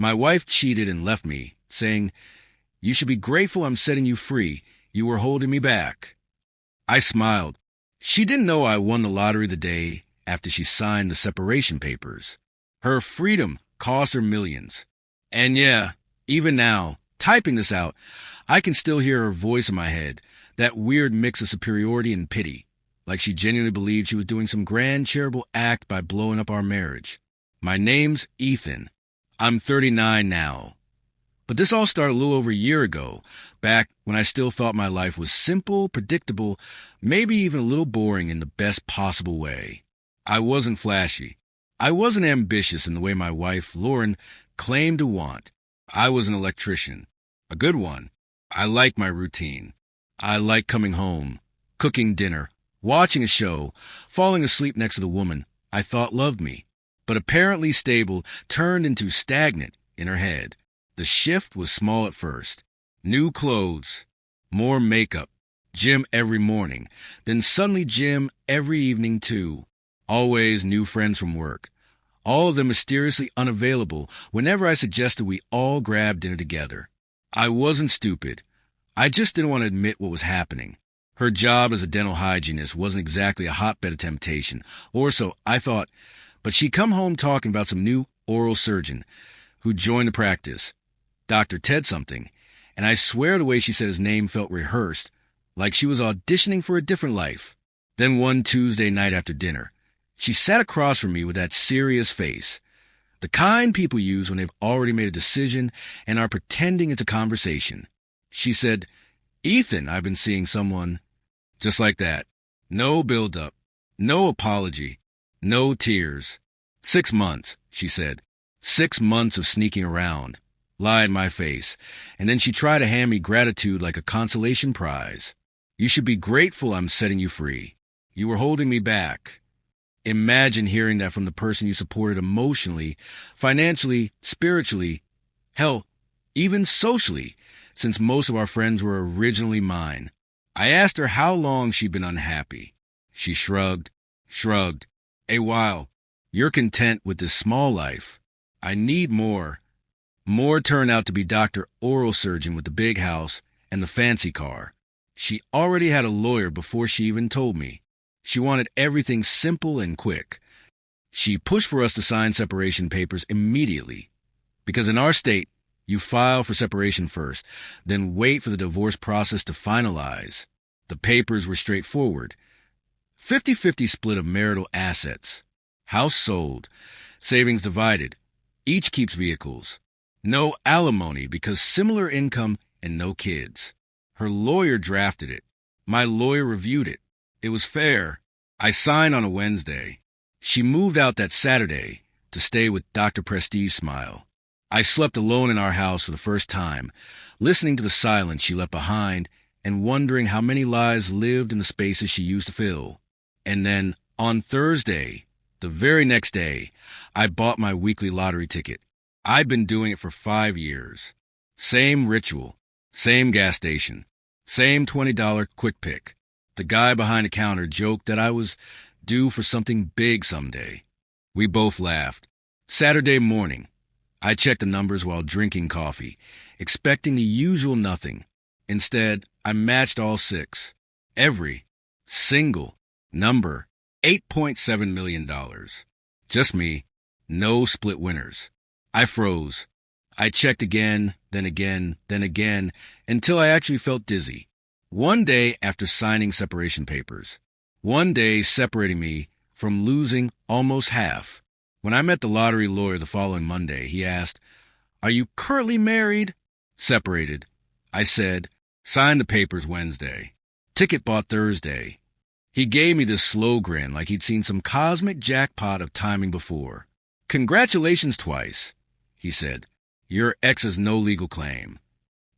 My wife cheated and left me, saying, "You should be grateful I'm setting you free. You were holding me back." I smiled. She didn't know I won the lottery the day after she signed the separation papers. Her freedom cost her millions. And yeah, even now, typing this out, I can still hear her voice in my head, that weird mix of superiority and pity, like she genuinely believed she was doing some grand charitable act by blowing up our marriage. My name's Ethan. I'm 39 now. But this all started a little over a year ago, back when I still thought my life was simple, predictable, maybe even a little boring in the best possible way. I wasn't flashy. I wasn't ambitious in the way my wife, Lauren, claimed to want. I was an electrician. A good one. I like my routine. I like coming home, cooking dinner, watching a show, falling asleep next to the woman I thought loved me, but apparently stable turned into stagnant in her head. The shift was small at first. New clothes, more makeup, gym every morning, then suddenly gym every evening too. Always new friends from work. All of them mysteriously unavailable whenever I suggested we all grab dinner together. I wasn't stupid. I just didn't want to admit what was happening. Her job as a dental hygienist wasn't exactly a hotbed of temptation, or so I thought, but she'd come home talking about some new oral surgeon who joined the practice. Dr. Ted something, and I swear the way she said his name felt rehearsed, like she was auditioning for a different life. Then one Tuesday night after dinner, she sat across from me with that serious face, the kind people use when they've already made a decision and are pretending it's a conversation. She said, "Ethan, I've been seeing someone." Just like that. No build-up, no apology, no tears. 6 months, she said. 6 months of sneaking around. Lie in my face, and then she tried to hand me gratitude like a consolation prize. "You should be grateful I'm setting you free. You were holding me back." Imagine hearing that from the person you supported emotionally, financially, spiritually, hell, even socially, since most of our friends were originally mine. I asked her how long she'd been unhappy. She shrugged. "A while. You're content with this small life. I need more." More turned out to be Dr. Oral Surgeon with the big house and the fancy car. She already had a lawyer before she even told me. She wanted everything simple and quick. She pushed for us to sign separation papers immediately, because in our state, you file for separation first, then wait for the divorce process to finalize. The papers were straightforward. 50-50 split of marital assets. House sold. Savings divided. Each keeps vehicles. No alimony because similar income and no kids. Her lawyer drafted it. My lawyer reviewed it. It was fair. I signed on a Wednesday. She moved out that Saturday to stay with Dr. Prestige Smile. I slept alone in our house for the first time, listening to the silence she left behind and wondering how many lives lived in the spaces she used to fill. And then, on Thursday, the very next day, I bought my weekly lottery ticket. I've been doing it for 5 years. Same ritual, same gas station, same $20 quick pick. The guy behind the counter joked that I was due for something big someday. We both laughed. Saturday morning, I checked the numbers while drinking coffee, expecting the usual nothing. Instead, I matched all 6. Every single number. $8.7 million. Just me. No split winners. I froze. I checked again, then again, then again, until I actually felt dizzy. One day after signing separation papers. One day separating me from losing almost half. When I met the lottery lawyer the following Monday, he asked, "Are you currently married?" "Separated." I said, "Signed the papers Wednesday. Ticket bought Thursday." He gave me this slow grin like he'd seen some cosmic jackpot of timing before. "Congratulations twice," he said. "Your ex has no legal claim."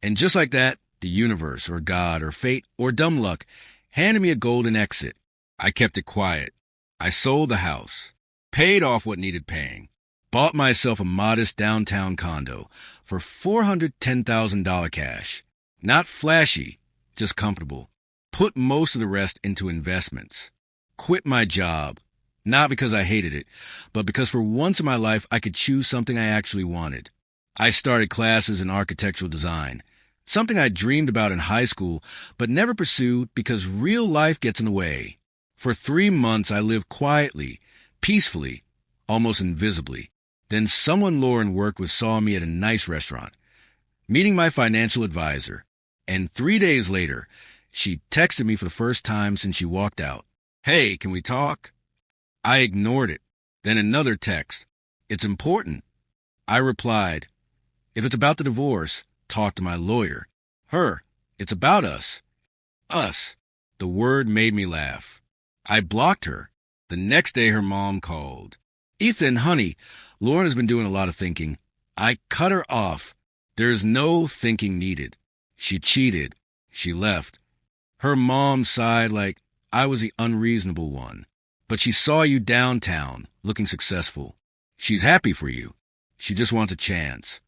And just like that, the universe or God or fate or dumb luck handed me a golden exit. I kept it quiet. I sold the house, paid off what needed paying, bought myself a modest downtown condo for $410,000 cash. Not flashy, just comfortable. Put most of the rest into investments. Quit my job, not because I hated it, but because for once in my life I could choose something I actually wanted. I started classes in architectural design, something I dreamed about in high school but never pursued because real life gets in the way. For 3 months, I lived quietly, peacefully, almost invisibly. Then someone Lauren worked with saw me at a nice restaurant, meeting my financial advisor. And 3 days later, she texted me for the first time since she walked out. Hey, can we talk? I ignored it. Then another text. It's important. I replied, if it's about the divorce, talk to my lawyer. Her, it's about us. Us. The word made me laugh. I blocked her. The next day her mom called. Ethan, honey, Lauren has been doing a lot of thinking. I cut her off. There's no thinking needed. She cheated. She left. Her mom sighed like I was the unreasonable one. But she saw you downtown, looking successful. She's happy for you. She just wants a chance.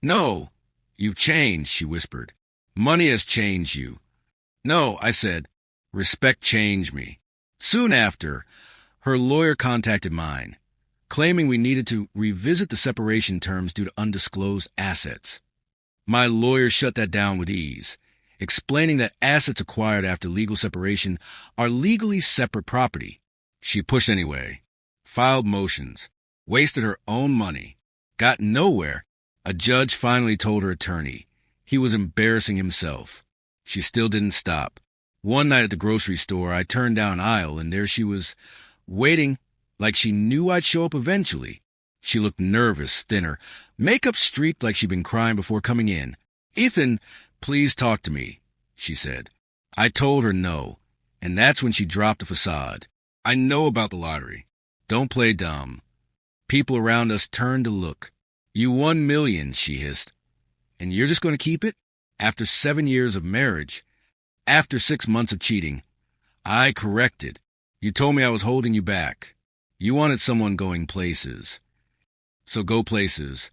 No, you've changed, she whispered. Money has changed you. No, I said, respect changed me. Soon after, her lawyer contacted mine, claiming we needed to revisit the separation terms due to undisclosed assets. My lawyer shut that down with ease, explaining that assets acquired after legal separation are legally separate property. She pushed anyway, filed motions, wasted her own money, got nowhere. A judge finally told her attorney he was embarrassing himself. She still didn't stop. One night at the grocery store, I turned down an aisle, and there she was, waiting like she knew I'd show up eventually. She looked nervous, thinner, makeup streaked like she'd been crying before coming in. Ethan, please talk to me, she said. I told her no, and that's when she dropped the facade. I know about the lottery. Don't play dumb. People around us turned to look. You won millions, she hissed. And you're just going to keep it? After 7 years of marriage, after 6 months of cheating, I corrected. You told me I was holding you back. You wanted someone going places. So go places.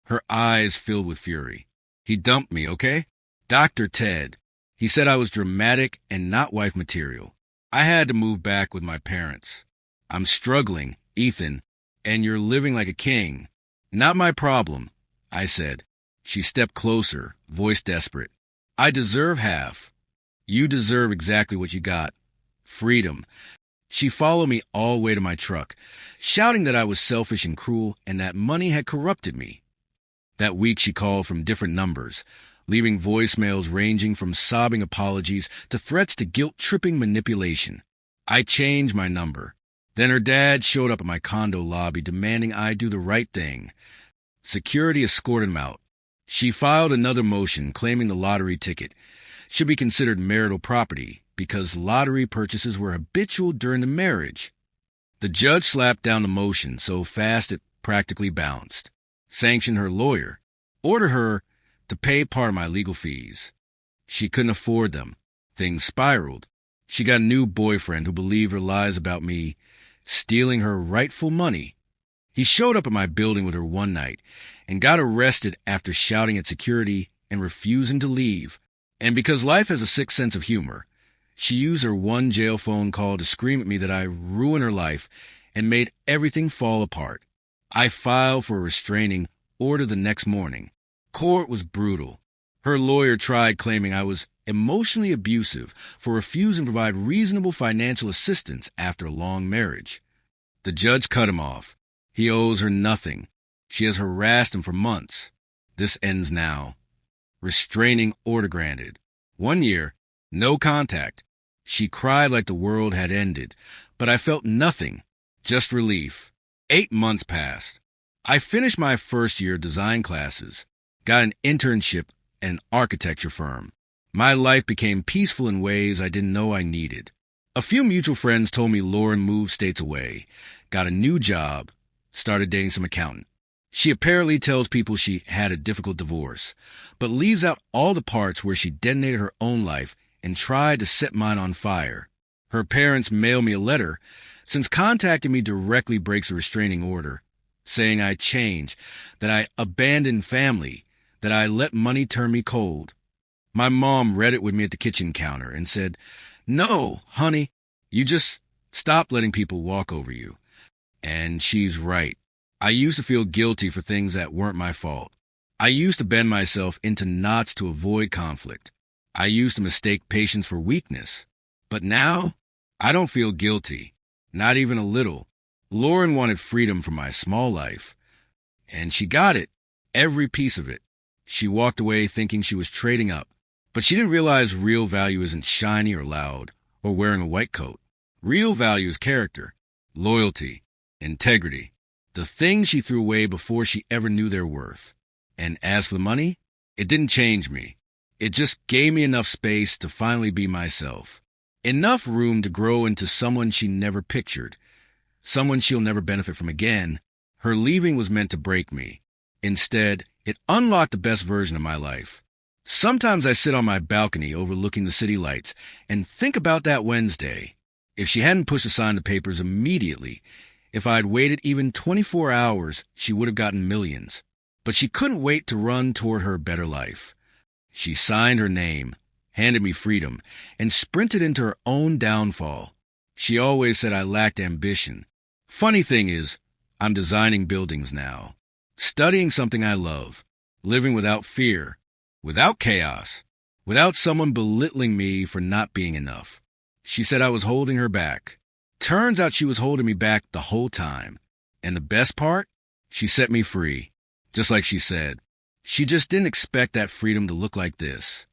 Her eyes filled with fury. He dumped me, okay? Dr. Ted. He said I was dramatic and not wife material. I had to move back with my parents. I'm struggling, Ethan, and you're living like a king. Not my problem, I said. She stepped closer, voice desperate. I deserve half. You deserve exactly what you got. Freedom. She followed me all the way to my truck, shouting that I was selfish and cruel and that money had corrupted me. That week she called from different numbers, leaving voicemails ranging from sobbing apologies to threats to guilt-tripping manipulation. I changed my number. Then her dad showed up at my condo lobby demanding I do the right thing. Security escorted him out. She filed another motion claiming the lottery ticket should be considered marital property because lottery purchases were habitual during the marriage. The judge slapped down the motion so fast it practically bounced, sanctioned her lawyer, ordered her to pay part of my legal fees. She couldn't afford them. Things spiraled. She got a new boyfriend who believed her lies about me stealing her rightful money. He showed up at my building with her one night and got arrested after shouting at security and refusing to leave. And because life has a sick sense of humor, she used her one jail phone call to scream at me that I ruined her life and made everything fall apart. I filed for a restraining order the next morning. Court was brutal. Her lawyer tried claiming I was emotionally abusive for refusing to provide reasonable financial assistance after a long marriage. The judge cut him off. He owes her nothing. She has harassed him for months. This ends now. Restraining order granted. 1 year, no contact. She cried like the world had ended, but I felt nothing, just relief. 8 months passed. I finished my first year design classes, got an internship at an architecture firm. My life became peaceful in ways I didn't know I needed. A few mutual friends told me Lauren moved states away, got a new job, started dating some accountant. She apparently tells people she had a difficult divorce, but leaves out all the parts where she detonated her own life and tried to set mine on fire. Her parents mailed me a letter, since contacting me directly breaks a restraining order, saying I changed, that I abandoned family, that I let money turn me cold. My mom read it with me at the kitchen counter and said, "No, honey, you just stop letting people walk over you." And she's right. I used to feel guilty for things that weren't my fault. I used to bend myself into knots to avoid conflict. I used to mistake patience for weakness. But now, I don't feel guilty. Not even a little. Lauren wanted freedom from my small life. And she got it. Every piece of it. She walked away thinking she was trading up. But she didn't realize real value isn't shiny or loud or wearing a white coat. Real value is character, loyalty, integrity. The things she threw away before she ever knew their worth. And as for the money, it didn't change me. It just gave me enough space to finally be myself. Enough room to grow into someone she never pictured. Someone she'll never benefit from again. Her leaving was meant to break me. Instead, it unlocked the best version of my life. Sometimes I sit on my balcony overlooking the city lights and think about that Wednesday. If she hadn't pushed aside the papers immediately, if I'd waited even 24 hours, she would have gotten millions. But she couldn't wait to run toward her better life. She signed her name, handed me freedom, and sprinted into her own downfall. She always said I lacked ambition. Funny thing is, I'm designing buildings now, studying something I love, living without fear, without chaos, without someone belittling me for not being enough. She said I was holding her back. Turns out she was holding me back the whole time. And the best part? She set me free. Just like she said. She just didn't expect that freedom to look like this.